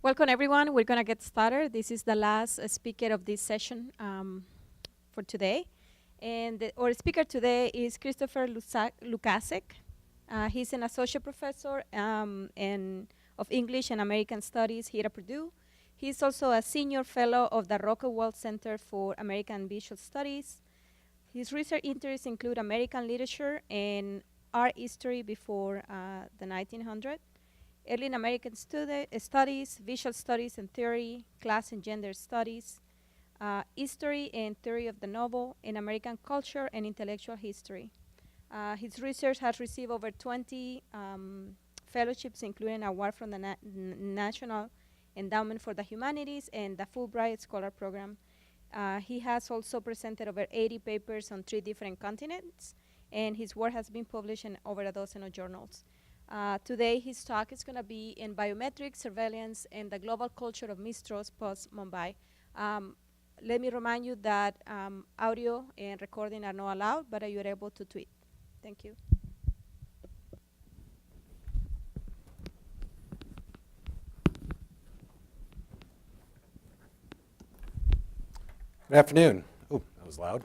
Welcome, everyone. We're going to get started. This is the last speaker of this session for today. And our speaker today is Christopher Lukasik. He's an associate professor of English and American Studies here at Purdue. He's also a senior fellow of the Rockwell Center for American Visual Studies. His research interests include American literature and art history before the 1900s. Early in American studies, visual studies and theory, class and gender studies, history and theory of the novel, and American culture and intellectual history. His research has received over 20 fellowships, including an award from the National Endowment for the Humanities and the Fulbright Scholar Program. He has also presented over 80 papers on 3 different continents, and his work has been published in over a dozen of journals. Today, his talk is going to be in biometric surveillance and the global culture of mistrust post-Mumbai. Let me remind you that audio and recording are not allowed, but you are able to tweet. Thank you. Good afternoon. Oh, that was loud.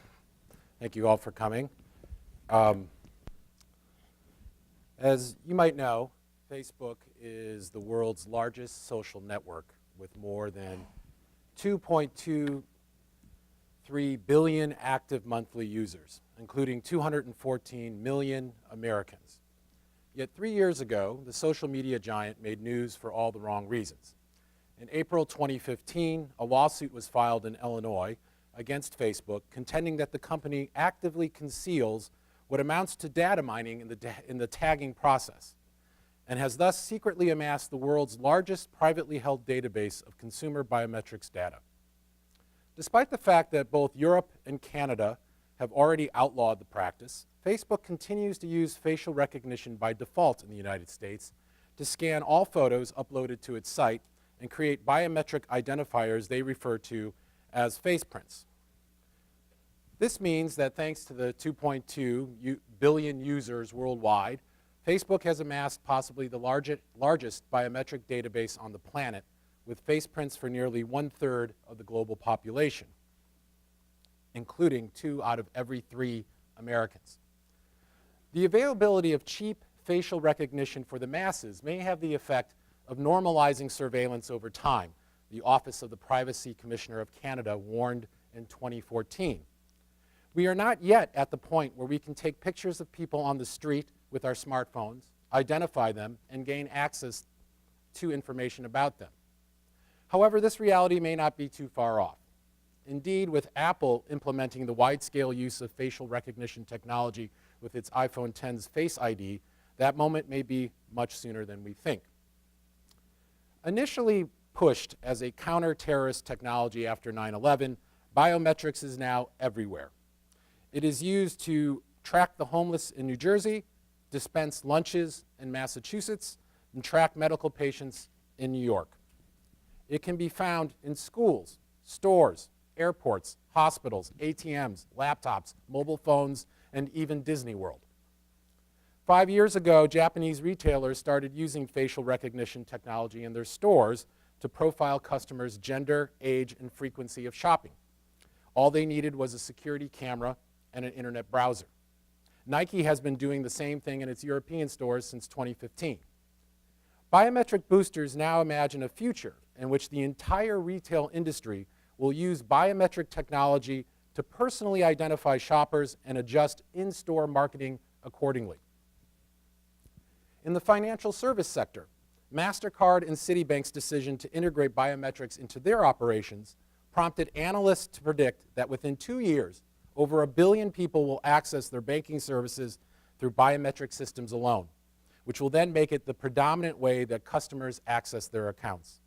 Thank you all for coming. As you might know, Facebook is the world's largest social network with more than 2.23 billion active monthly users, including 214 million Americans. Yet 3 years ago, the social media giant made news for all the wrong reasons. In April 2015, a lawsuit was filed in Illinois against Facebook, contending that the company actively conceals what amounts to data mining in the tagging process, and has thus secretly amassed the world's largest privately held database of consumer biometrics data. Despite the fact that both Europe and Canada have already outlawed the practice, Facebook continues to use facial recognition by default in the United States to scan all photos uploaded to its site and create biometric identifiers they refer to as face prints. This means that thanks to the 2.2 billion users worldwide, Facebook has amassed possibly the largest biometric database on the planet, with face prints for nearly 1/3 of the global population, including 2 out of every 3 Americans. The availability of cheap facial recognition for the masses may have the effect of normalizing surveillance over time, the Office of the Privacy Commissioner of Canada warned in 2014. We are not yet at the point where we can take pictures of people on the street with our smartphones, identify them, and gain access to information about them. However, this reality may not be too far off. Indeed, with Apple implementing the wide-scale use of facial recognition technology with its iPhone X's Face ID, that moment may be much sooner than we think. Initially pushed as a counter-terrorist technology after 9/11, biometrics is now everywhere. It is used to track the homeless in New Jersey, dispense lunches in Massachusetts, and track medical patients in New York. It can be found in schools, stores, airports, hospitals, ATMs, laptops, mobile phones, and even Disney World. 5 years ago, Japanese retailers started using facial recognition technology in their stores to profile customers' gender, age, and frequency of shopping. All they needed was a security camera and an internet browser. Nike has been doing the same thing in its European stores since 2015. Biometric boosters now imagine a future in which the entire retail industry will use biometric technology to personally identify shoppers and adjust in-store marketing accordingly. In the financial service sector, MasterCard and Citibank's decision to integrate biometrics into their operations prompted analysts to predict that within 2 years, over 1 billion people will access their banking services through biometric systems alone, which will then make it the predominant way that customers access their accounts.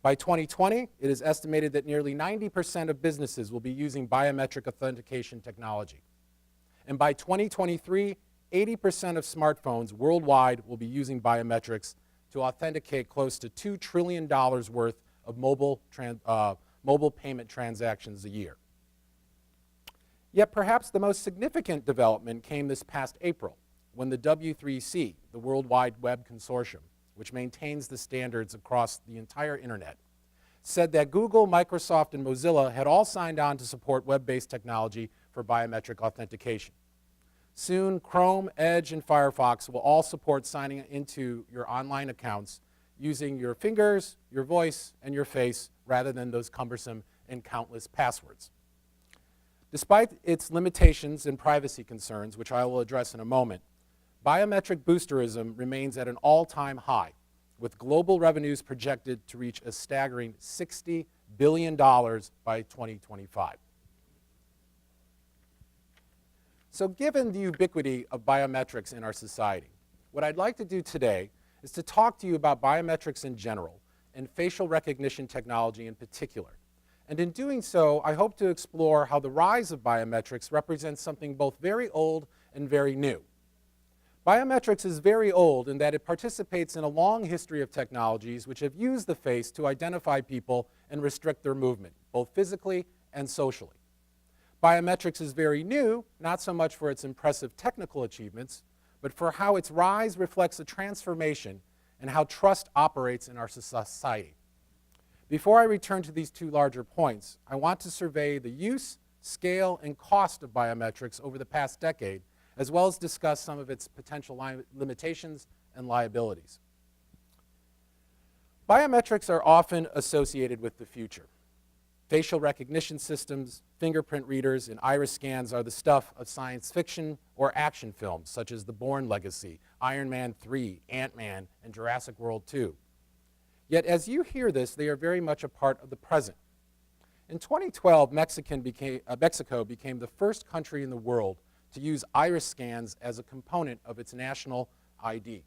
By 2020, it is estimated that nearly 90% of businesses will be using biometric authentication technology. And by 2023, 80% of smartphones worldwide will be using biometrics to authenticate close to $2 trillion worth of mobile payment transactions a year. Yet perhaps the most significant development came this past April when the W3C, the World Wide Web Consortium, which maintains the standards across the entire internet, said that Google, Microsoft, and Mozilla had all signed on to support web-based technology for biometric authentication. Soon, Chrome, Edge, and Firefox will all support signing into your online accounts using your fingers, your voice, and your face rather than those cumbersome and countless passwords. Despite its limitations and privacy concerns, which I will address in a moment, biometric boosterism remains at an all-time high, with global revenues projected to reach a staggering $60 billion by 2025. So given the ubiquity of biometrics in our society, what I'd like to do today is to talk to you about biometrics in general and facial recognition technology in particular. And in doing so, I hope to explore how the rise of biometrics represents something both very old and very new. Biometrics is very old in that it participates in a long history of technologies which have used the face to identify people and restrict their movement, both physically and socially. Biometrics is very new, not so much for its impressive technical achievements, but for how its rise reflects a transformation and how trust operates in our society. Before I return to these two larger points, I want to survey the use, scale, and cost of biometrics over the past decade, as well as discuss some of its potential limitations and liabilities. Biometrics are often associated with the future. Facial recognition systems, fingerprint readers, and iris scans are the stuff of science fiction or action films, such as The Bourne Legacy, Iron Man 3, Ant-Man, and Jurassic World 2. Yet as you hear this, they are very much a part of the present. In 2012, Mexico became the first country in the world to use iris scans as a component of its national ID.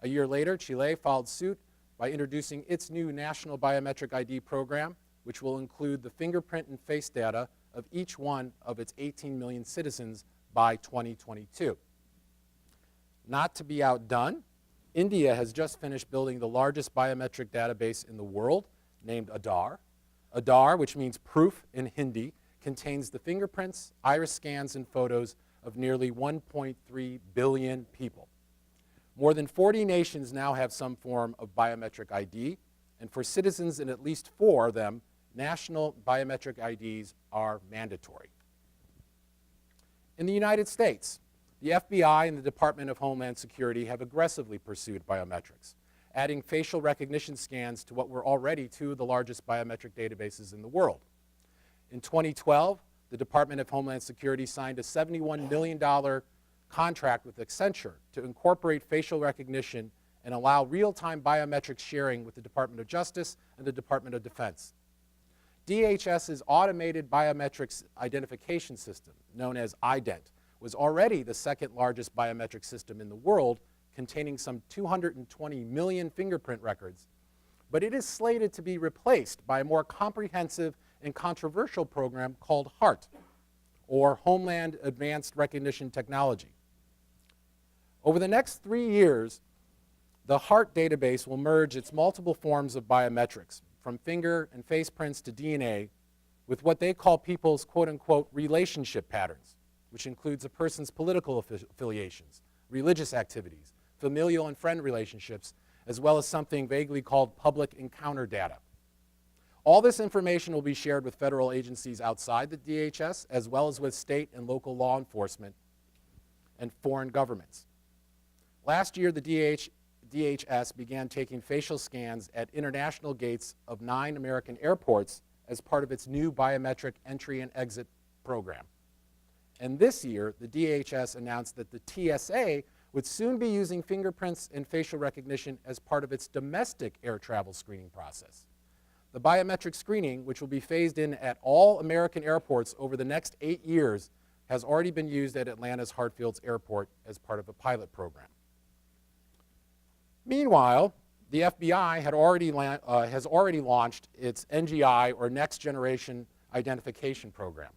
A year later, Chile followed suit by introducing its new national biometric ID program, which will include the fingerprint and face data of each one of its 18 million citizens by 2022. Not to be outdone, India has just finished building the largest biometric database in the world, named Aadhaar. Aadhaar, which means proof in Hindi, contains the fingerprints, iris scans, and photos of nearly 1.3 billion people. More than 40 nations now have some form of biometric ID, and for citizens in at least 4 of them, national biometric IDs are mandatory. In the United States, the FBI and the Department of Homeland Security have aggressively pursued biometrics, adding facial recognition scans to what were already 2 of the largest biometric databases in the world. In 2012, the Department of Homeland Security signed a $71 million contract with Accenture to incorporate facial recognition and allow real-time biometric sharing with the Department of Justice and the Department of Defense. DHS's automated biometrics identification system, known as IDENT, was already the second largest biometric system in the world, containing some 220 million fingerprint records, but it is slated to be replaced by a more comprehensive and controversial program called HART, or Homeland Advanced Recognition Technology. Over the next 3 years, the HART database will merge its multiple forms of biometrics, from finger and face prints to DNA, with what they call people's quote-unquote relationship patterns, which includes a person's political affiliations, religious activities, familial and friend relationships, as well as something vaguely called public encounter data. All this information will be shared with federal agencies outside the DHS, as well as with state and local law enforcement and foreign governments. Last year, the DHS began taking facial scans at international gates of 9 American airports as part of its new biometric entry and exit program. And this year, the DHS announced that the TSA would soon be using fingerprints and facial recognition as part of its domestic air travel screening process. The biometric screening, which will be phased in at all American airports over the next 8 years, has already been used at Atlanta's Hartfields Airport as part of a pilot program. Meanwhile, the FBI has already launched its NGI, or Next Generation Identification Program,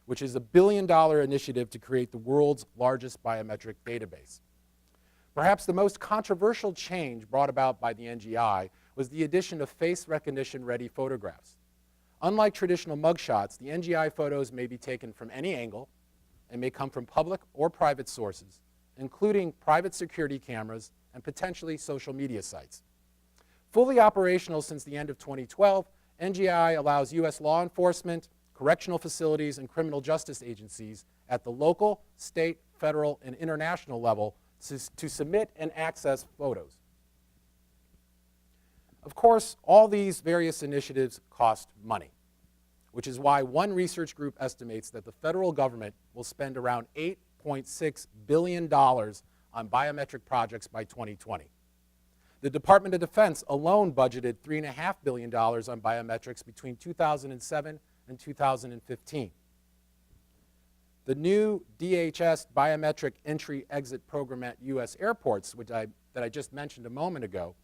which is a $1 billion initiative to create the world's largest biometric database. Perhaps the most controversial change brought about by the NGI was the addition of face recognition-ready photographs. Unlike traditional mugshots, the NGI photos may be taken from any angle and may come from public or private sources, including private security cameras and potentially social media sites. Fully operational since the end of 2012, NGI allows U.S. law enforcement, correctional facilities, and criminal justice agencies at the local, state, federal, and international level to submit and access photos. Of course, all these various initiatives cost money, which is why one research group estimates that the federal government will spend around $8.6 billion on biometric projects by 2020. The Department of Defense alone budgeted $3.5 billion on biometrics between 2007 and 2015. The new DHS biometric entry-exit program at U.S. airports, that I just mentioned a moment ago,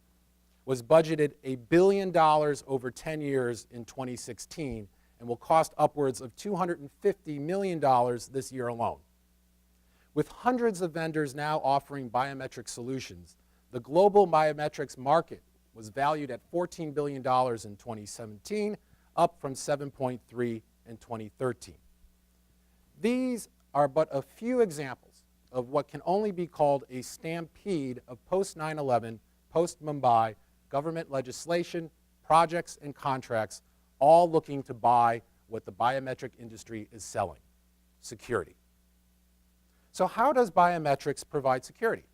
was budgeted $1 billion over 10 years in 2016 and will cost upwards of $250 million this year alone. With hundreds of vendors now offering biometric solutions, the global biometrics market was valued at $14 billion in 2017, up from $7.3 billion in 2013. These are but a few examples of what can only be called a stampede of post-9/11, post-Mumbai government legislation, projects, and contracts, all looking to buy what the biometric industry is selling: security. So how does biometrics provide security?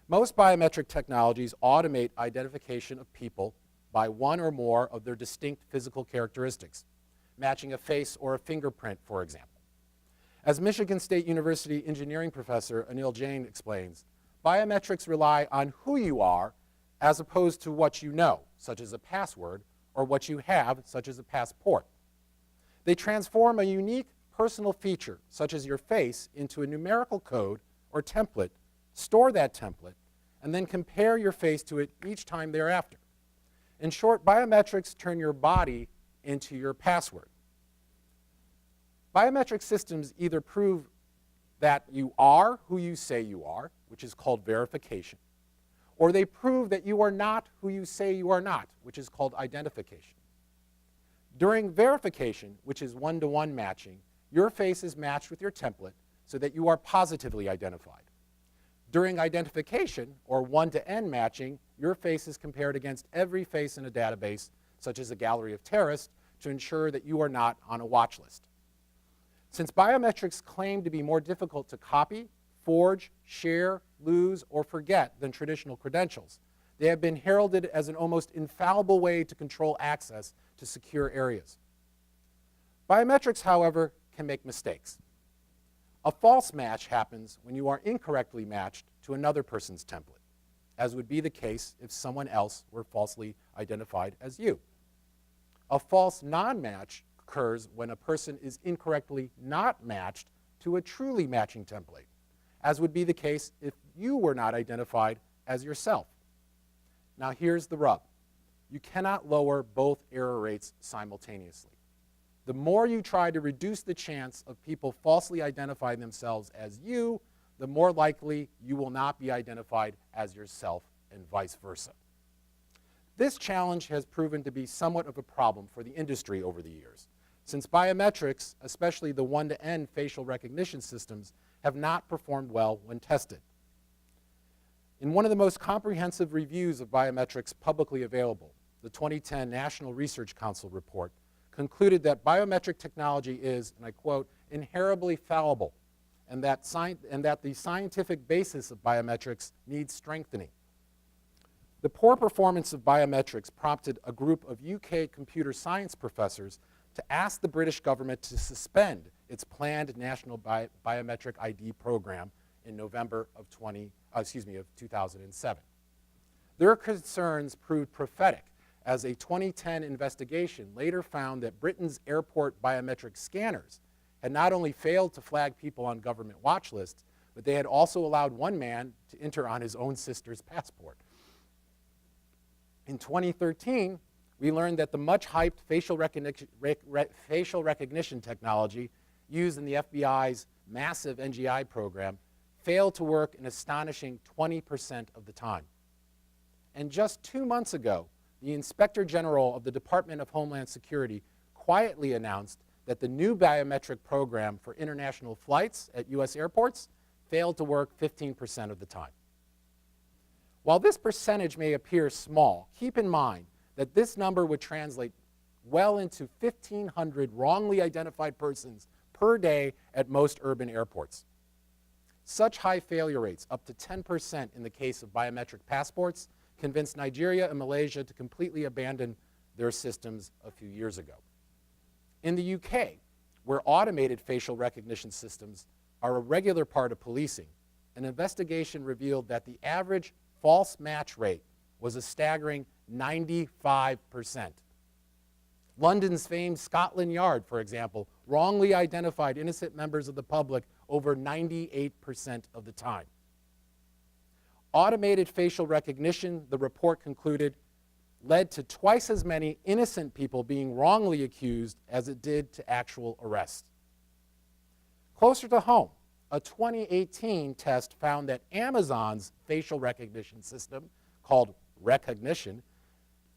Most biometric technologies automate identification of people by one or more of their distinct physical characteristics, matching a face or a fingerprint, for example. As Michigan State University engineering professor Anil Jain explains, biometrics rely on who you are as opposed to what you know, such as a password, or what you have, such as a passport. They transform a unique personal feature, such as your face, into a numerical code or template, store that template, and then compare your face to it each time thereafter. In short, biometrics turn your body into your password. Biometric systems either prove that you are who you say you are, which is called verification, or they prove that you are not who you say you are not, which is called identification. During verification, which is one-to-one matching, your face is matched with your template so that you are positively identified. During identification, or one-to-N matching, your face is compared against every face in a database, such as a gallery of terrorists, to ensure that you are not on a watch list. Since biometrics claim to be more difficult to copy, forge, share, lose, or forget than traditional credentials, they have been heralded as an almost infallible way to control access to secure areas. Biometrics, however, can make mistakes. A false match happens when you are incorrectly matched to another person's template, as would be the case if someone else were falsely identified as you. A false non-match occurs when a person is incorrectly not matched to a truly matching template, as would be the case if you were not identified as yourself. Now here's the rub. You cannot lower both error rates simultaneously. The more you try to reduce the chance of people falsely identifying themselves as you, the more likely you will not be identified as yourself, and vice versa. This challenge has proven to be somewhat of a problem for the industry over the years, since biometrics, especially the one-to-N facial recognition systems, have not performed well when tested. In one of the most comprehensive reviews of biometrics publicly available, the 2010 National Research Council report concluded that biometric technology is, and I quote, inherently fallible, and that the scientific basis of biometrics needs strengthening. The poor performance of biometrics prompted a group of UK computer science professors to ask the British government to suspend its planned national biometric ID program in November of 2007. Their concerns proved prophetic, as a 2010 investigation later found that Britain's airport biometric scanners had not only failed to flag people on government watch lists, but they had also allowed one man to enter on his own sister's passport. In 2013, we learned that the much-hyped facial recognition technology used in the FBI's massive NGI program failed to work an astonishing 20% of the time. And just 2 months ago, the Inspector General of the Department of Homeland Security quietly announced that the new biometric program for international flights at U.S. airports failed to work 15% of the time. While this percentage may appear small, keep in mind that this number would translate well into 1,500 wrongly identified persons per day at most urban airports. Such high failure rates, up to 10% in the case of biometric passports, convinced Nigeria and Malaysia to completely abandon their systems a few years ago. In the UK, where automated facial recognition systems are a regular part of policing, an investigation revealed that the average false match rate was a staggering 95%. London's famed Scotland Yard, for example, wrongly identified innocent members of the public over 98% of the time. Automated facial recognition, the report concluded, led to twice as many innocent people being wrongly accused as it did to actual arrests. Closer to home, a 2018 test found that Amazon's facial recognition system, called Recognition,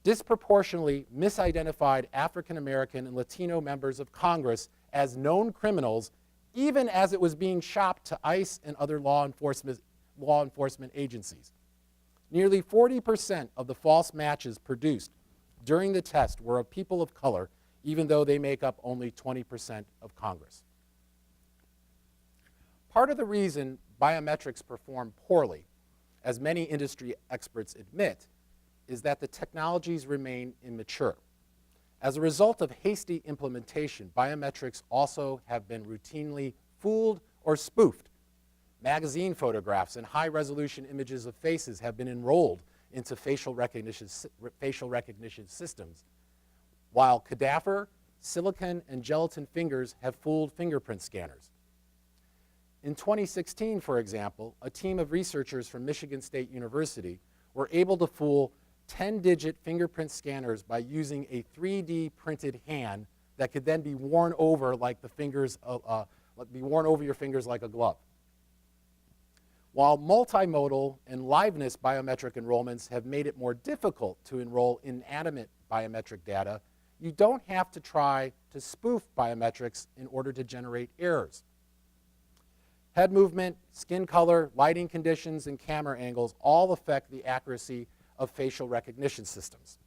disproportionately misidentified African American and Latino members of Congress as known criminals, even as it was being shopped to ICE and other law enforcement agencies. Nearly 40% of the false matches produced during the test were of people of color, even though they make up only 20% of Congress. Part of the reason biometrics perform poorly, as many industry experts admit, is that the technologies remain immature. As a result of hasty implementation, biometrics also have been routinely fooled or spoofed. Magazine photographs and high-resolution images of faces have been enrolled into facial recognition systems, while cadaver, silicon, and gelatin fingers have fooled fingerprint scanners. In 2016, for example, a team of researchers from Michigan State University were able to fool 10-digit fingerprint scanners by using a 3D printed hand that could then be worn over like the fingers, your fingers like a glove. While multimodal and liveness biometric enrollments have made it more difficult to enroll inanimate biometric data, you don't have to try to spoof biometrics in order to generate errors. Head movement, skin color, lighting conditions, and camera angles all affect the accuracy of facial recognition systems.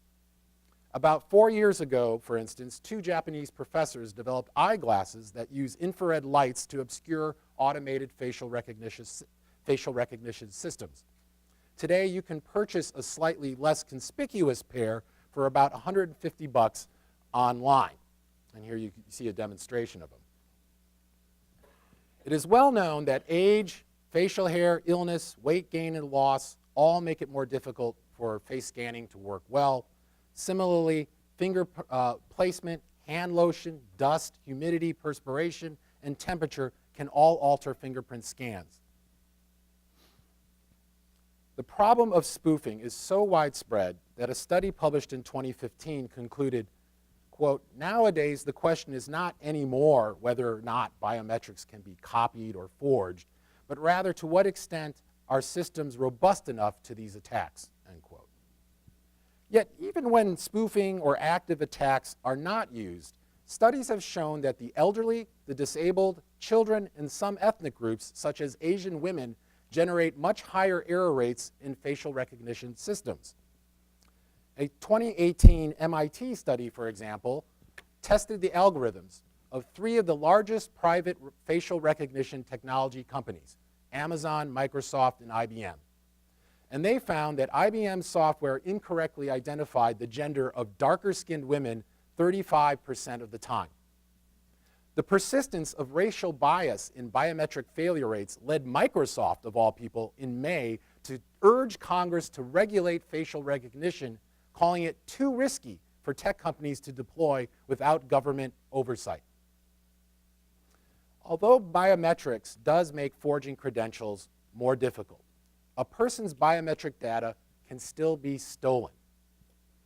About 4 years ago, for instance, 2 Japanese professors developed eyeglasses that use infrared lights to obscure automated facial recognition systems. Today, you can purchase a slightly less conspicuous pair for about $150 online. And here you see a demonstration of them. It is well known that age, facial hair, illness, weight gain and loss all make it more difficult for face scanning to work well. Similarly, finger placement, hand lotion, dust, humidity, perspiration, and temperature can all alter fingerprint scans. The problem of spoofing is so widespread that a study published in 2015 concluded, quote, nowadays the question is not anymore whether or not biometrics can be copied or forged, but rather to what extent are systems robust enough to these attacks, end quote. Yet even when spoofing or active attacks are not used, studies have shown that the elderly, the disabled, children, and some ethnic groups, such as Asian women, generate much higher error rates in facial recognition systems. A 2018 MIT study, for example, tested the algorithms of 3 of the largest private facial recognition technology companies, Amazon, Microsoft, and IBM. And they found that IBM's software incorrectly identified the gender of darker-skinned women 35% of the time. The persistence of racial bias in biometric failure rates led Microsoft, of all people, in May to urge Congress to regulate facial recognition, calling it too risky for tech companies to deploy without government oversight. Although biometrics does make forging credentials more difficult, a person's biometric data can still be stolen.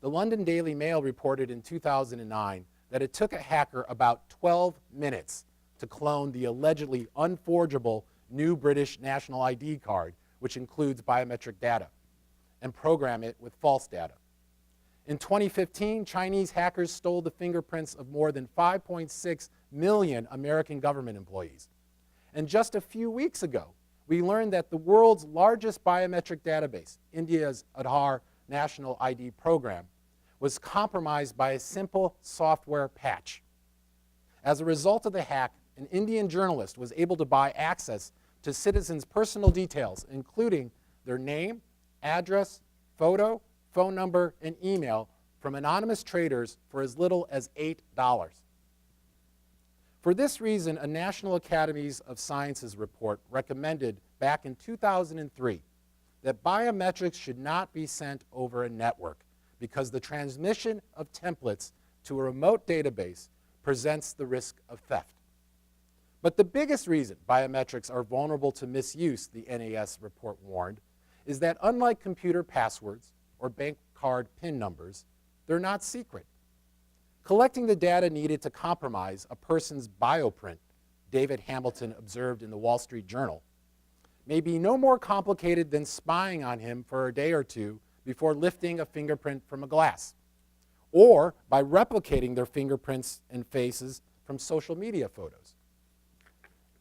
The London Daily Mail reported in 2009 that it took a hacker about 12 minutes to clone the allegedly unforgeable new British national ID card, which includes biometric data, and program it with false data. In 2015, Chinese hackers stole the fingerprints of more than 5.6 million American government employees. And just a few weeks ago, we learned that the world's largest biometric database, India's Aadhaar National ID program, was compromised by a simple software patch. As a result of the hack, an Indian journalist was able to buy access to citizens' personal details, including their name, address, photo, phone number, and email from anonymous traders for as little as $8. For this reason, a National Academies of Sciences report recommended back in 2003 that biometrics should not be sent over a network because the transmission of templates to a remote database presents the risk of theft. But the biggest reason biometrics are vulnerable to misuse, the NAS report warned, is that unlike computer passwords or bank card PIN numbers, they're not secret. Collecting the data needed to compromise a person's bioprint, David Hamilton observed in the Wall Street Journal, may be no more complicated than spying on him for a day or two before lifting a fingerprint from a glass, or by replicating their fingerprints and faces from social media photos.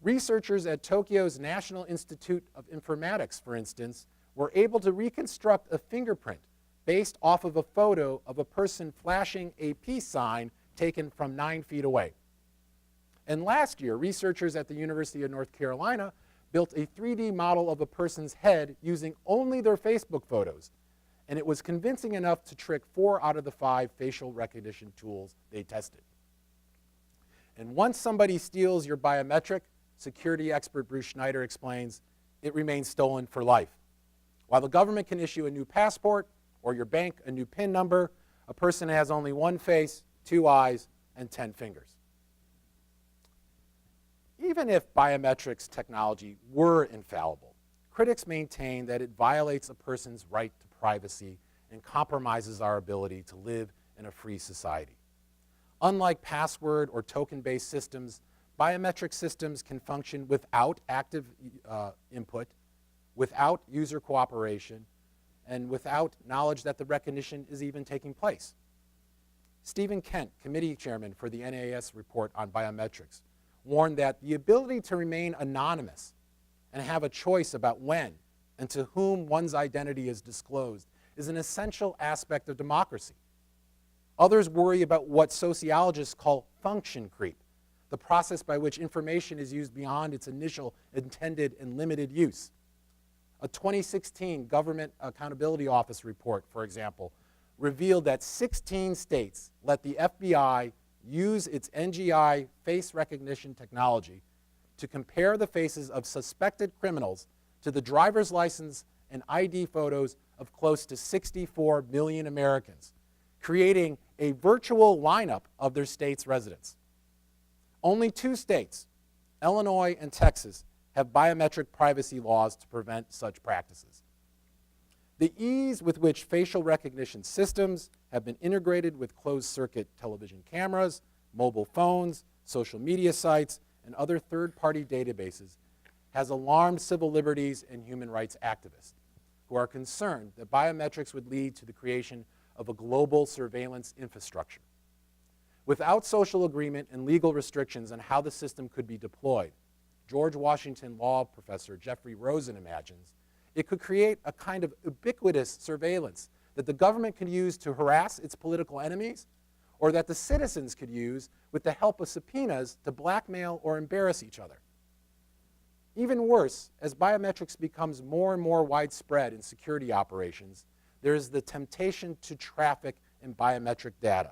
Researchers at Tokyo's National Institute of Informatics, for instance, were able to reconstruct a fingerprint based off of a photo of a person flashing a peace sign taken from 9 feet away. And last year, researchers at the University of North Carolina built a 3D model of a person's head using only their Facebook photos, and it was convincing enough to trick 4 out of the 5 facial recognition tools they tested. And once somebody steals your biometric, security expert Bruce Schneider explains, it remains stolen for life. While the government can issue a new passport or your bank a new PIN number, a person has only 1 face, 2 eyes, and 10 fingers. Even if biometrics technology were infallible, critics maintain that it violates a person's right to privacy and compromises our ability to live in a free society. Unlike password or token-based systems, biometric systems can function without active input, without user cooperation, and without knowledge that the recognition is even taking place. Stephen Kent, committee chairman for the NAS report on biometrics, warned that the ability to remain anonymous and have a choice about when and to whom one's identity is disclosed is an essential aspect of democracy. Others worry about what sociologists call function creep, the process by which information is used beyond its initial intended and limited use. A 2016 Government Accountability Office report, for example, revealed that 16 states let the FBI use its NGI face recognition technology to compare the faces of suspected criminals to the driver's license and ID photos of close to 64 million Americans, creating a virtual lineup of their state's residents. Only 2 states, Illinois and Texas, have biometric privacy laws to prevent such practices. The ease with which facial recognition systems have been integrated with closed-circuit television cameras, mobile phones, social media sites, and other third-party databases has alarmed civil liberties and human rights activists who are concerned that biometrics would lead to the creation of a global surveillance infrastructure. Without social agreement and legal restrictions on how the system could be deployed, George Washington Law professor Jeffrey Rosen imagines, it could create a kind of ubiquitous surveillance that the government could use to harass its political enemies, or that the citizens could use with the help of subpoenas to blackmail or embarrass each other. Even worse, as biometrics becomes more and more widespread in security operations, there is the temptation to traffic in biometric data.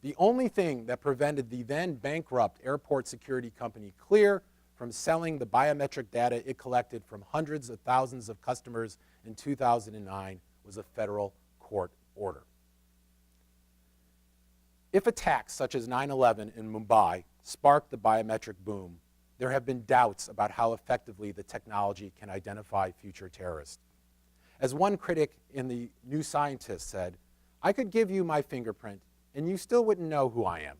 The only thing that prevented the then bankrupt airport security company Clear from selling the biometric data it collected from hundreds of thousands of customers in 2009 was a federal court order. If attacks such as 9/11 in Mumbai sparked the biometric boom, there have been doubts about how effectively the technology can identify future terrorists. As one critic in the New Scientist said, "I could give you my fingerprint and you still wouldn't know who I am.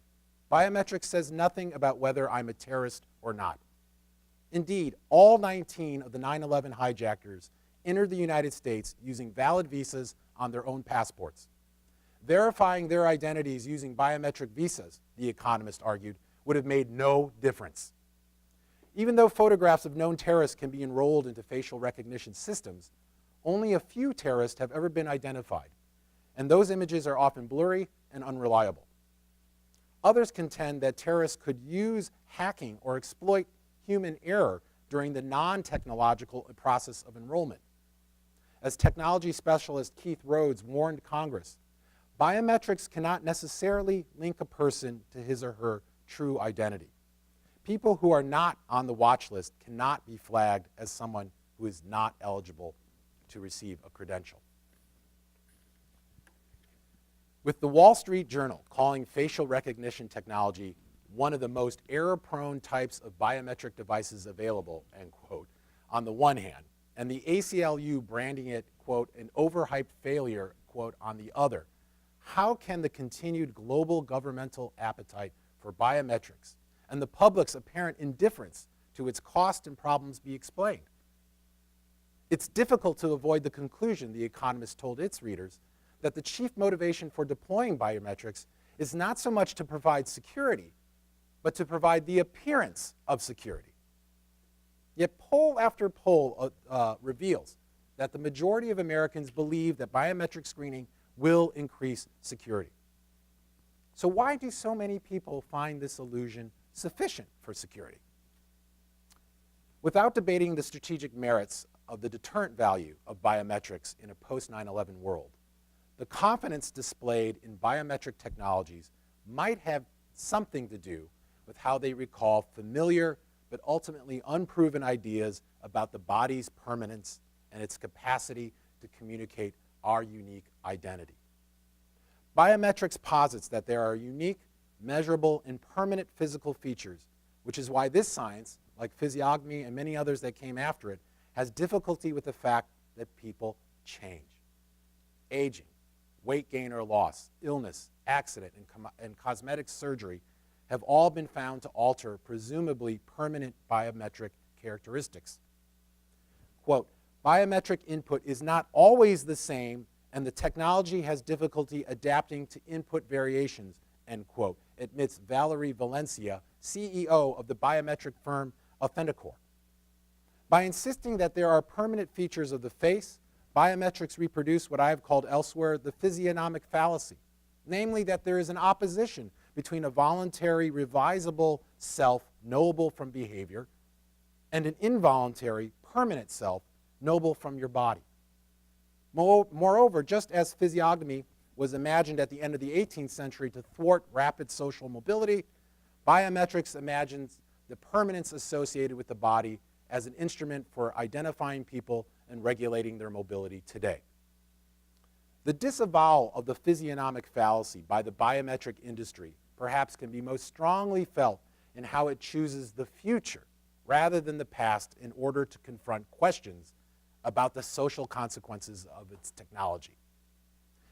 Biometrics says nothing about whether I'm a terrorist or not." Indeed, all 19 of the 9/11 hijackers entered the United States using valid visas on their own passports. Verifying their identities using biometric visas, The Economist argued, would have made no difference. Even though photographs of known terrorists can be enrolled into facial recognition systems, only a few terrorists have ever been identified, and those images are often blurry and unreliable. Others contend that terrorists could use hacking or exploit human error during the non-technological process of enrollment. As technology specialist Keith Rhodes warned Congress, biometrics cannot necessarily link a person to his or her true identity. People who are not on the watch list cannot be flagged as someone who is not eligible to receive a credential. With the Wall Street Journal calling facial recognition technology one of the most error-prone types of biometric devices available, end quote, on the one hand, and the ACLU branding it, quote, an overhyped failure, quote, on the other, how can the continued global governmental appetite for biometrics and the public's apparent indifference to its cost and problems be explained? It's difficult to avoid the conclusion, The Economist told its readers, that the chief motivation for deploying biometrics is not so much to provide security, but to provide the appearance of security. Yet poll after poll reveals that the majority of Americans believe that biometric screening will increase security. So why do so many people find this illusion sufficient for security? Without debating the strategic merits of the deterrent value of biometrics in a post-9/11 world, the confidence displayed in biometric technologies might have something to do with how they recall familiar but ultimately unproven ideas about the body's permanence and its capacity to communicate our unique identity. Biometrics posits that there are unique, measurable, and permanent physical features, which is why this science, like physiognomy and many others that came after it, has difficulty with the fact that people change. Aging, weight gain or loss, illness, accident, and cosmetic surgery have all been found to alter presumably permanent biometric characteristics. Quote, biometric input is not always the same, and the technology has difficulty adapting to input variations, end quote, admits Valerie Valencia, CEO of the biometric firm Authenticor. By insisting that there are permanent features of the face, biometrics reproduce what I have called elsewhere the physiognomic fallacy, namely that there is an opposition between a voluntary, revisable self, knowable from behavior, and an involuntary, permanent self, knowable from your body. Moreover, just as physiognomy was imagined at the end of the 18th century to thwart rapid social mobility, biometrics imagines the permanence associated with the body as an instrument for identifying people and regulating their mobility today. The disavowal of the physiognomic fallacy by the biometric industry perhaps can be most strongly felt in how it chooses the future rather than the past in order to confront questions about the social consequences of its technology.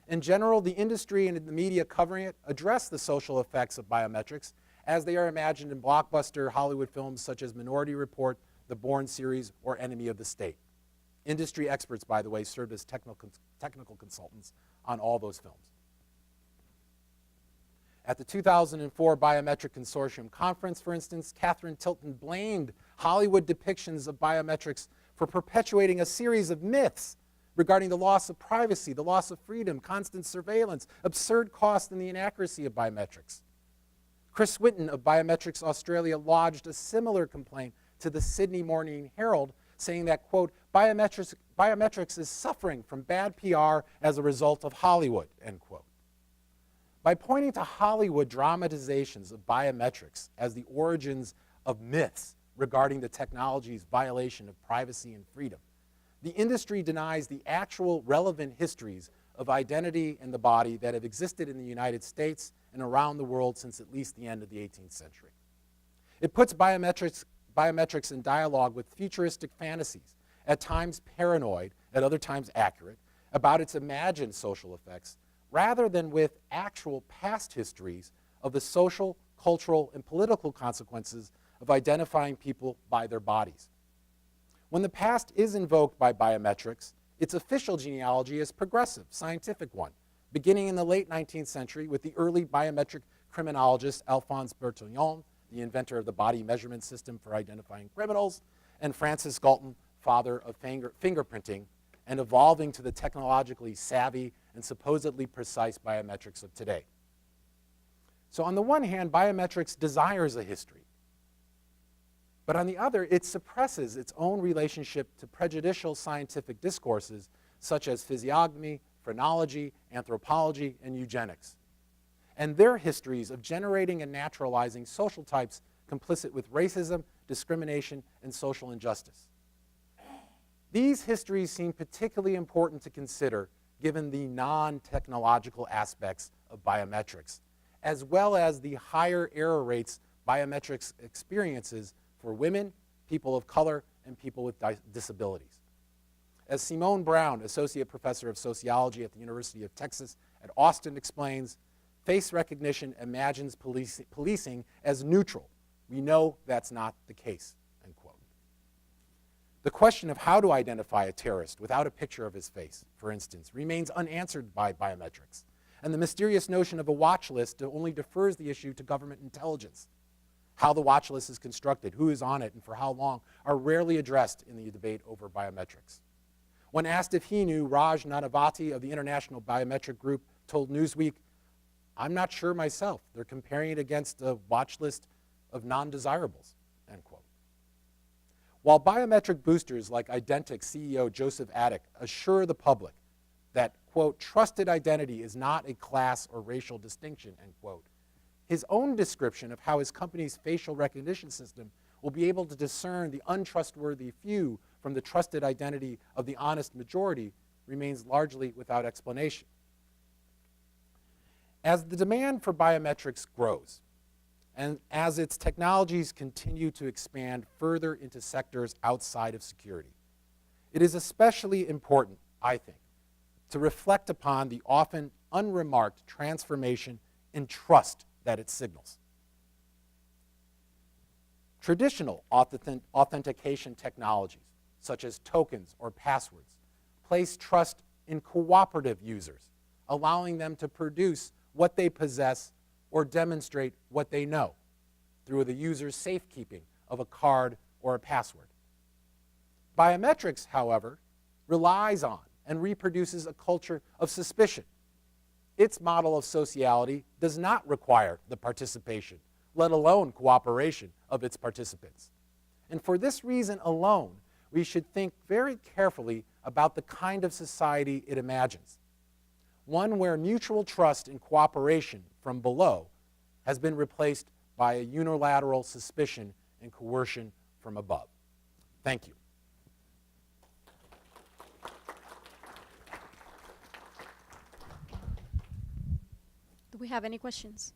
In general, the industry and the media covering it address the social effects of biometrics as they are imagined in blockbuster Hollywood films such as Minority Report, The Bourne series, or Enemy of the State. Industry experts, by the way, served as technical consultants on all those films. At the 2004 Biometric Consortium Conference, for instance, Catherine Tilton blamed Hollywood depictions of biometrics for perpetuating a series of myths regarding the loss of privacy, the loss of freedom, constant surveillance, absurd cost, and the inaccuracy of biometrics. Chris Whitten of Biometrics Australia lodged a similar complaint to the Sydney Morning Herald, saying that, quote, biometrics is suffering from bad PR as a result of Hollywood, end quote. By pointing to Hollywood dramatizations of biometrics as the origins of myths regarding the technology's violation of privacy and freedom, the industry denies the actual relevant histories of identity and the body that have existed in the United States and around the world since at least the end of the 18th century. It puts biometrics in dialogue with futuristic fantasies, at times paranoid, at other times accurate, about its imagined social effects, rather than with actual past histories of the social, cultural, and political consequences of identifying people by their bodies. When the past is invoked by biometrics, its official genealogy is progressive, scientific one, beginning in the late 19th century with the early biometric criminologist Alphonse Bertillon, the inventor of the body measurement system for identifying criminals, and Francis Galton, father of fingerprinting, and evolving to the technologically savvy and supposedly precise biometrics of today. So on the one hand, biometrics desires a history. But on the other, it suppresses its own relationship to prejudicial scientific discourses such as physiognomy, phrenology, anthropology, and eugenics, and their histories of generating and naturalizing social types complicit with racism, discrimination, and social injustice. These histories seem particularly important to consider given the non-technological aspects of biometrics, as well as the higher error rates biometrics experiences for women, people of color, and people with disabilities. As Simone Brown, Associate Professor of Sociology at the University of Texas at Austin, explains, face recognition imagines policing as neutral. We know that's not the case, end quote. The question of how to identify a terrorist without a picture of his face, for instance, remains unanswered by biometrics. And the mysterious notion of a watch list only defers the issue to government intelligence. How the watch list is constructed, who is on it, and for how long are rarely addressed in the debate over biometrics. When asked if he knew, Raj Nanavati of the International Biometric Group told Newsweek, "I'm not sure myself. They're comparing it against a watch list of non-desirables," end quote. While biometric boosters like Identic CEO Joseph Attic assure the public that, quote, trusted identity is not a class or racial distinction, end quote, his own description of how his company's facial recognition system will be able to discern the untrustworthy few from the trusted identity of the honest majority remains largely without explanation. As the demand for biometrics grows, and as its technologies continue to expand further into sectors outside of security, it is especially important, I think, to reflect upon the often unremarked transformation in trust that it signals. Traditional authentication technologies, such as tokens or passwords, place trust in cooperative users, allowing them to produce what they possess or demonstrate what they know through the user's safekeeping of a card or a password. Biometrics, however, relies on and reproduces a culture of suspicion. Its model of sociality does not require the participation, let alone cooperation, of its participants. And for this reason alone, we should think very carefully about the kind of society it imagines. One where mutual trust and cooperation from below has been replaced by a unilateral suspicion and coercion from above. Thank you. Do we have any questions?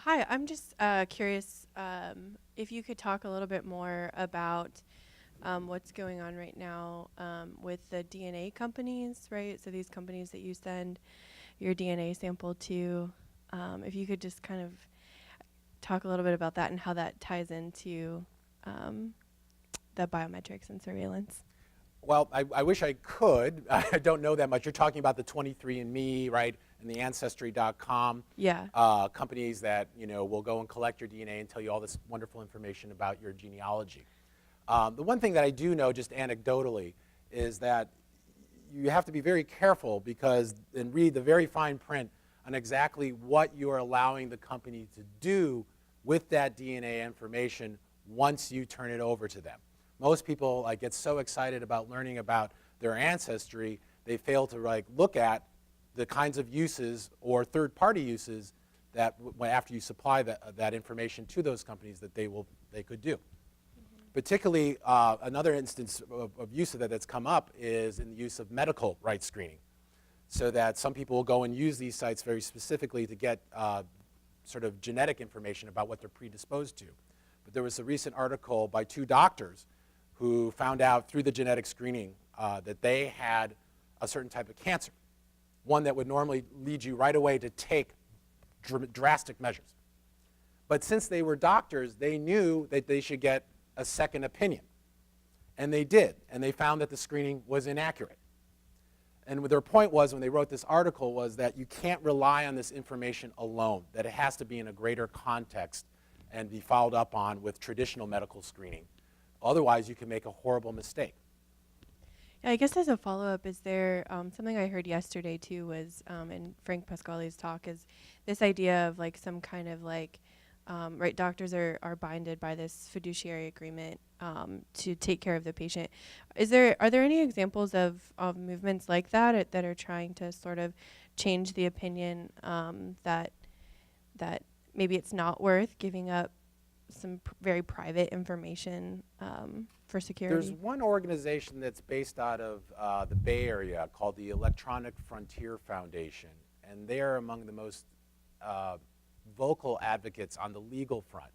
Hi, I'm just curious if you could talk a little bit more about what's going on right now with the DNA companies, right? So these companies that you send your DNA sample to, if you could just kind of talk a little bit about that and how that ties into the biometrics and surveillance. Well, I wish I could. I don't know that much. You're talking about the 23andMe, right, and the Ancestry.com companies that will go and collect your DNA and tell you all this wonderful information about your genealogy. The one thing that I do know, just anecdotally, is that you have to be very careful and read the very fine print on exactly what you are allowing the company to do with that DNA information once you turn it over to them. Most people get so excited about learning about their ancestry, they fail to look at the kinds of uses or third-party uses that after you supply that information to those companies that they could do. Mm-hmm. Particularly, another instance of use of that's come up is in the use of medical rights screening, so that some people will go and use these sites very specifically to get sort of genetic information about what they're predisposed to. But there was a recent article by 2 doctors who found out through the genetic screening that they had a certain type of cancer, one that would normally lead you right away to take drastic measures. But since they were doctors, they knew that they should get a second opinion. And they did, and they found that the screening was inaccurate. And their point was, when they wrote this article, was that you can't rely on this information alone, that it has to be in a greater context and be followed up on with traditional medical screening. Otherwise, you can make a horrible mistake. Yeah, I guess as a follow-up, is there something I heard yesterday too was in Frank Pasquale's talk is this idea of like some kind of like, right, doctors are binded by this fiduciary agreement to take care of the patient. Are there any examples of movements like that that are trying to sort of change the opinion that maybe it's not worth giving up some very private information for security? There's one organization that's based out of the Bay Area called the Electronic Frontier Foundation, and they are among the most vocal advocates on the legal front.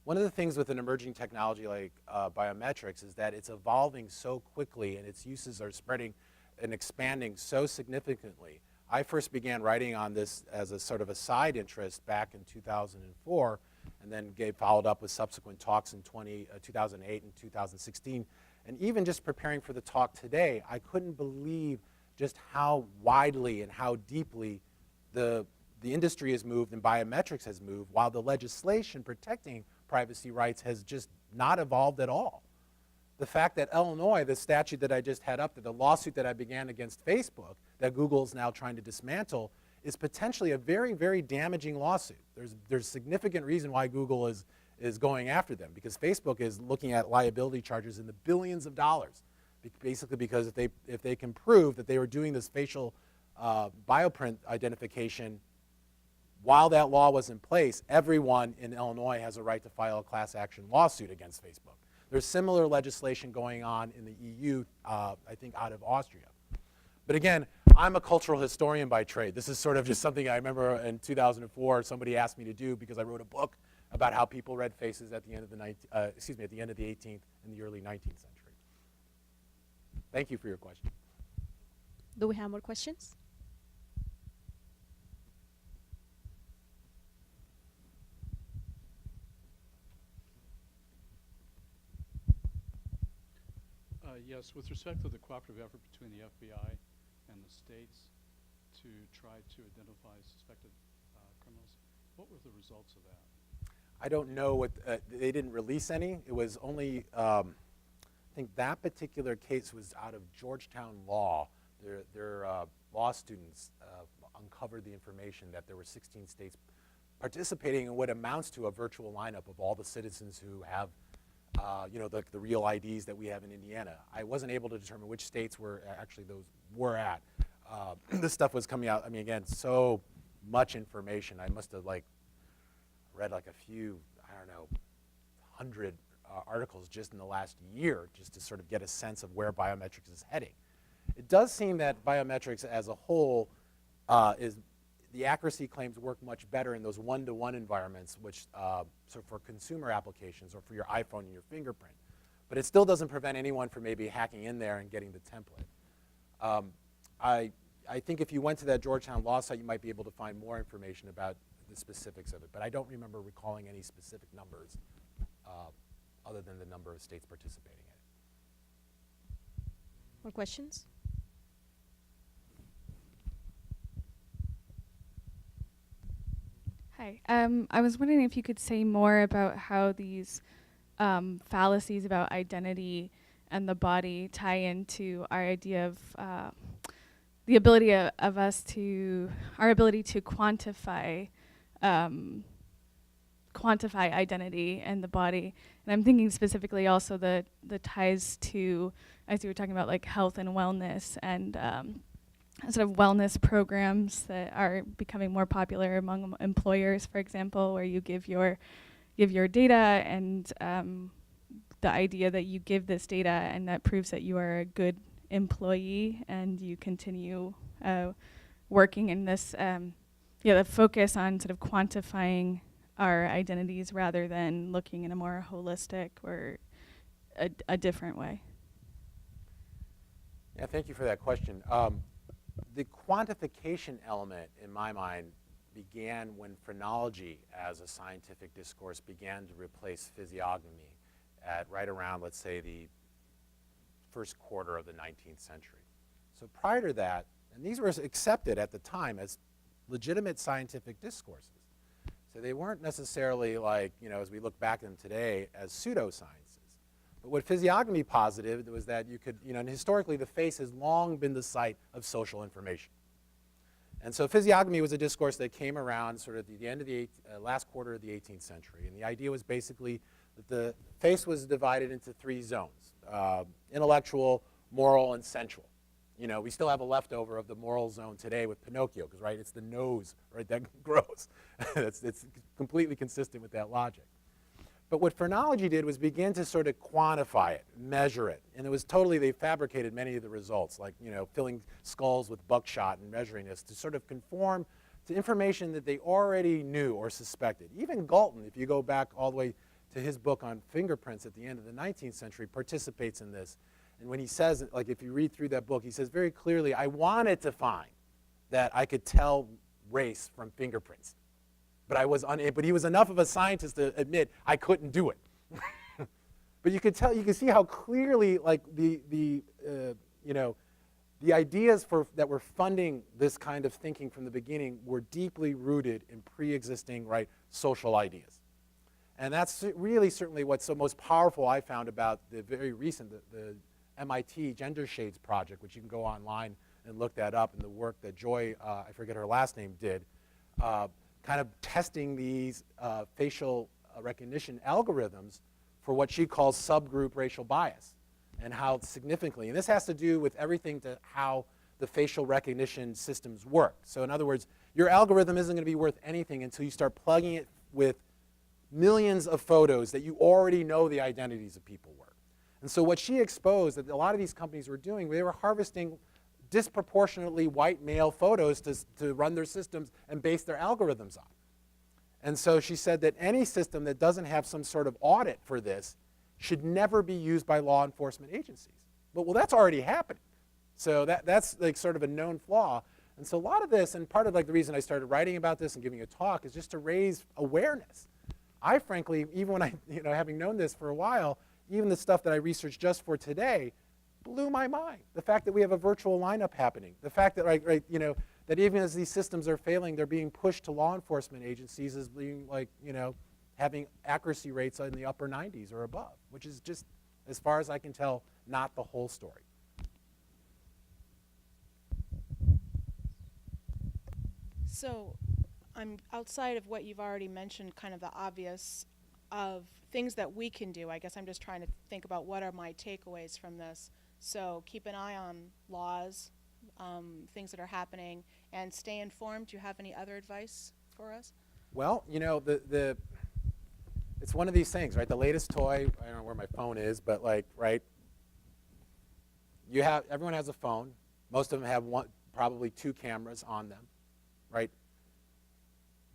One of the things with an emerging technology like biometrics is that it's evolving so quickly and its uses are spreading and expanding so significantly. I first began writing on this as a sort of a side interest back in 2004, and then followed up with subsequent talks in 2008 and 2016. And even just preparing for the talk today, I couldn't believe just how widely and how deeply the industry has moved and biometrics has moved, while the legislation protecting privacy rights has just not evolved at all. The fact that Illinois, the statute that I just had up, that the lawsuit that I began against Facebook, that Google's now trying to dismantle, is potentially a very, very damaging lawsuit. There's significant reason why Google is going after them, because Facebook is looking at liability charges in the billions of dollars, basically because if they can prove that they were doing this facial bioprint identification while that law was in place, everyone in Illinois has a right to file a class action lawsuit against Facebook. There's similar legislation going on in the EU, I think out of Austria. But again, I'm a cultural historian by trade. This is sort of just something I remember in 2004 somebody asked me to do because I wrote a book about how people read faces at the end of the at the end of the 18th and the early 19th century. Thank you for your question. Do we have more questions? Yes, with respect to the cooperative effort between the FBI and the states to try to identify suspected criminals, what were the results of that? I don't know what, they didn't release any. It was only, I think that particular case was out of Georgetown Law. Their law students uncovered the information that there were 16 states participating in what amounts to a virtual lineup of all the citizens who have the real IDs that we have in Indiana. I wasn't able to determine which states were actually those were at. This stuff was coming out, I mean, again, so much information. I must have read a few, I don't know, 100 articles just in the last year just to sort of get a sense of where biometrics is heading. It does seem that biometrics as a whole the accuracy claims work much better in those one-to-one environments, which so for consumer applications or for your iPhone and your fingerprint. But it still doesn't prevent anyone from maybe hacking in there and getting the template. I think if you went to that Georgetown Law site, you might be able to find more information about the specifics of it. But I don't remember recalling any specific numbers other than the number of states participating in it. More questions? Hi. I was wondering if you could say more about how these fallacies about identity and the body tie into our idea of the ability of us to, our ability to quantify identity and the body. And I'm thinking specifically also the ties to, as you were talking about, like health and wellness and sort of wellness programs that are becoming more popular among employers, for example, where you give your data and the idea that you give this data and that proves that you are a good employee and you continue working in this, the focus on sort of quantifying our identities rather than looking in a more holistic or a different way. Yeah, thank you for that question. The quantification element, in my mind, began when phrenology as a scientific discourse began to replace physiognomy at right around, let's say, the first quarter of the 19th century. So prior to that, and these were accepted at the time as legitimate scientific discourses. So they weren't necessarily like, as we look back at them today, as pseudosciences. But what physiognomy posited was that you could, and historically the face has long been the site of social information. And so physiognomy was a discourse that came around sort of at the end of the last quarter of the 18th century. And the idea was basically that the face was divided into three zones, intellectual, moral, and sensual. We still have a leftover of the moral zone today with Pinocchio, because, right, it's the nose, right, that grows. It's completely consistent with that logic. But what phrenology did was begin to sort of quantify it, measure it. And it was totally, they fabricated many of the results, like, filling skulls with buckshot and measuring this to sort of conform to information that they already knew or suspected. Even Galton, if you go back all the way to his book on fingerprints at the end of the 19th century, participates in this. And when he says, like, if you read through that book, he says very clearly, I wanted to find that I could tell race from fingerprints. But I was unable, but he was enough of a scientist to admit I couldn't do it. But you could see how clearly, like, the ideas that were funding this kind of thinking from the beginning were deeply rooted in pre-existing, right, social ideas. And that's really certainly what's so most powerful I found about the very recent, the MIT Gender Shades project, which you can go online and look that up, and the work that Joy, I forget her last name, did, kind of testing these facial recognition algorithms for what she calls subgroup racial bias, and how significantly, and this has to do with everything to how the facial recognition systems work. So in other words, your algorithm isn't going to be worth anything until you start plugging it with millions of photos that you already know the identities of people were. And so what she exposed that a lot of these companies were doing, they were harvesting disproportionately white male photos to run their systems and base their algorithms on. And so she said that any system that doesn't have some sort of audit for this should never be used by law enforcement agencies. But, well, that's already happening. So that's like sort of a known flaw. And so a lot of this, and part of like the reason I started writing about this and giving a talk, is just to raise awareness. I frankly, even when I, having known this for a while, even the stuff that I researched just for today blew my mind. The fact that we have a virtual lineup happening, the fact that, that even as these systems are failing, they're being pushed to law enforcement agencies as being like, having accuracy rates in the upper 90s or above, which is just, as far as I can tell, not the whole story. So I'm outside of what you've already mentioned, kind of the obvious of things that we can do. I guess I'm just trying to think about what are my takeaways from this. So keep an eye on laws, things that are happening, and stay informed. Do you have any other advice for us? Well, it's one of these things, right? The latest toy, I don't know where my phone is, but like, right? Everyone has a phone. Most of them have probably two cameras on them, right?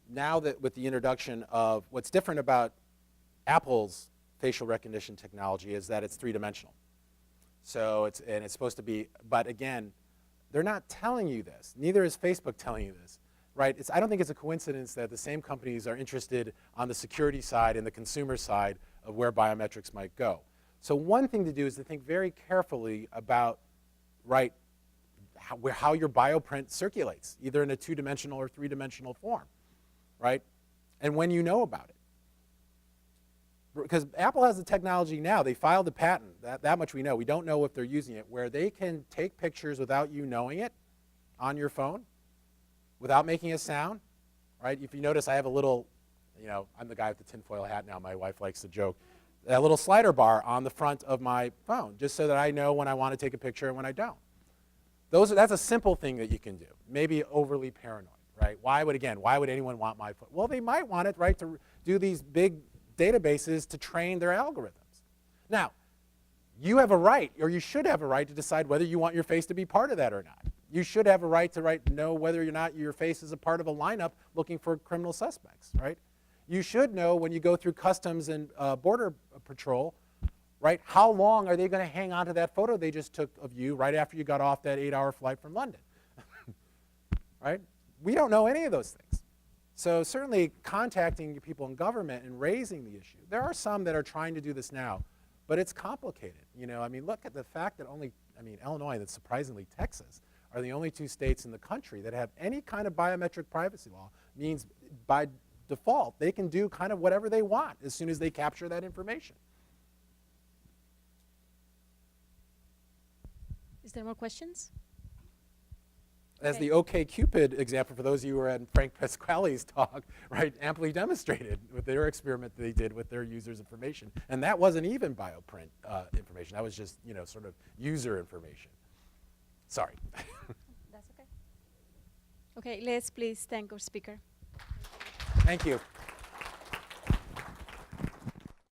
Now that with the introduction of what's different about Apple's facial recognition technology is that it's three-dimensional. So it's supposed to be, but again, they're not telling you this. Neither is Facebook telling you this, right? I don't think it's a coincidence that the same companies are interested on the security side and the consumer side of where biometrics might go. So one thing to do is to think very carefully about, right, how your bioprint circulates, either in a two-dimensional or three-dimensional form, right? And when you know about it. Because Apple has the technology now. They filed a patent. That much we know. We don't know if they're using it, where they can take pictures without you knowing it on your phone, without making a sound, right? If you notice, I have a little, I'm the guy with the tinfoil hat now. My wife likes to joke. That little slider bar on the front of my phone, just so that I know when I want to take a picture and when I don't. That's a simple thing that you can do. Maybe overly paranoid, right? Why would anyone want my phone? Well, they might want it, right, to do these big databases to train their algorithms. Now, you have a right, or you should have a right, to decide whether you want your face to be part of that or not. You should have a right to know whether or not your face is a part of a lineup looking for criminal suspects, right? You should know when you go through customs and border patrol, right, how long are they going to hang on to that photo they just took of you right after you got off that 8-hour flight from London, right? We don't know any of those things. So certainly contacting people in government and raising the issue. There are some that are trying to do this now, but it's complicated. You know, I mean, look at the fact that Illinois, that surprisingly Texas, are the only 2 states in the country that have any kind of biometric privacy law. Means by default, they can do kind of whatever they want as soon as they capture that information. Is there more questions? As Okay. the OkCupid example, for those of you who were at Frank Pasquale's talk, right, amply demonstrated with their experiment that they did with their users' information. And that wasn't even bioprint information. That was just, you know, sort of user information. Sorry. That's okay. Okay, let's please thank our speaker. Thank you.